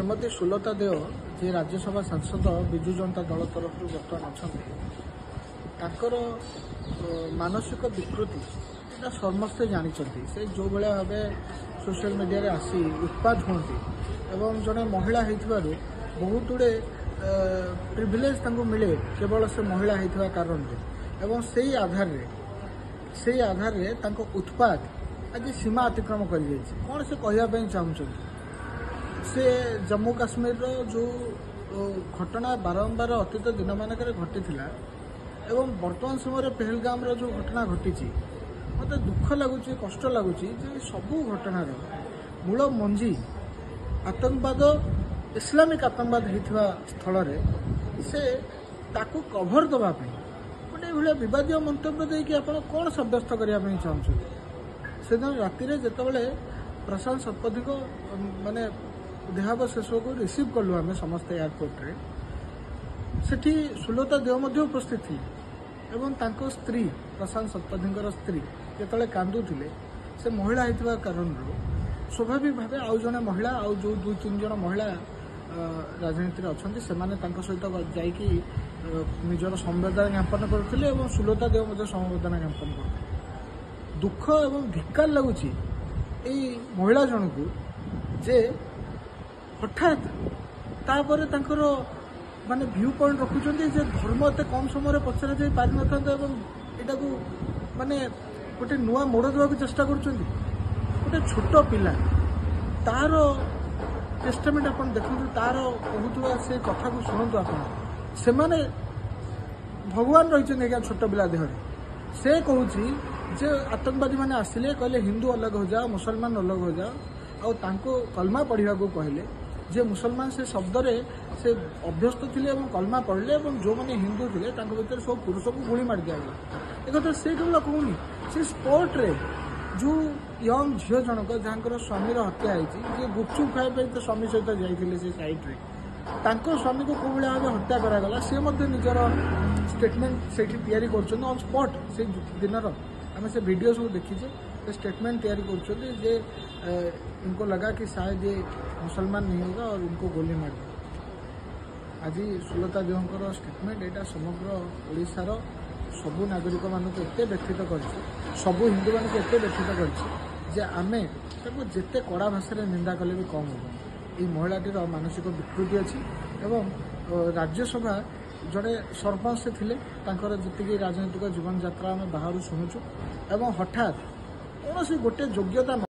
श्रीमती सुलता देव जी राज्यसभा सांसद विजु जनता दल तरफ बर्तमान अच्छा मानसिक विकृति यहाँ समस्ते जानते से जो भाया भाव सोशल मीडिया रे आसी उत्पाद होती एवं जड़े महिला हो बहुत गुड़े प्रिविलेज मिले केवल से महिला होता कारण एवं से आधार उत्पाद आज सीमा अतिक्रम कर कौन से कहवाई चाहते से जम्मू काश्मीर जो घटना बारंबार अतीत दिन मानक घटी एवं वर्तमान समय पहलगाम जो घटना घटी मत दुख लगुच कष्ट लगुच सबू घटनार मूल मंजी आतंकवाद इस्लामिक आतंकवाद होता स्थल से ताकू कभर दवाई गोटे भाया विवाद मंतव्य देकी आप कौन सब्यस्त करने चाहते से दिन राति जिते प्रशांत शतपथी को माने देहावशेष को रिसीव कलु आम समस्त एयरपोर्ट रे सेठी सुलता देव उपस्थित थी एवं तांको स्त्री प्रशांत शतपथी स्त्री जिते कांदुले से महिला होता कारण स्वाभाविक भाव आउ जड़े महिला आउ जो 2-3 जन महिला राजनीति अच्छा से सहित जाकि निजर संवेदना ज्ञापन करते सुलता देव संवेदना ज्ञापन करते दुख एवं धिक्कार लगुच महिला जन को जे हठात तापर तांकर माने व्यू पॉइंट रखुचंती जे धर्म एते कम समय पचरा जाई पारि नथांता एवं एटा को माने गोटे नुआ मोड़ देवा चेष्टा करुचंती गोटे छोट पिला तार टेस्टामेंट अपन देखु तार कहूथुवा से कथा को सुनतु अपन से माने भगवान रहिचंती क्या छोट पिला देहरे से कहूची जे आतंकवादी माने आसिले कहले हिंदू अलग हो जाओ मुसलमान अलग हो जाओ और तांको कलमा पढ़ा को कहले जे मुसलमान से शब्द से अभ्यस्त थे कलमा पढ़ले जो मैंने हिंदू थे भर सब पुरुष को गुड़ी मार दिगला एक से केवल कहूनी से स्पॉट रे जो यंग झील जनक जहाँ स्वामी हत्या होती गुपचुप खाया तो स्वामी सहित जाइए से साइड्रे स्वामी को कौ भाव हत्या करागला सी निजर स्टेटमेंट से ऑन स्पॉट से दिन आम से वीडियो सब देखीचे स्टेटमेंट तैयारी कर इनको लगा कि शायद ये मुसलमान नहीं होगा और इनको गोली मार दिया। आज सुलता देवंकर स्टेटमेंट यहाँ समग्र ओडिशार सबू नागरिक मानक एत व्यथित कर सबू हिंदू मानक एत व्यथित कर आमे जिते कड़ा भाषा निंदा कले भी कम हो महिलाटीर मानसिक विकृति अच्छी एवं राज्यसभा जड़े सरपंच से थिले जी राजनीतिक जीवन यात्रा आम बाहर शुणुचु एवं हठात कौन गोटे योग्यता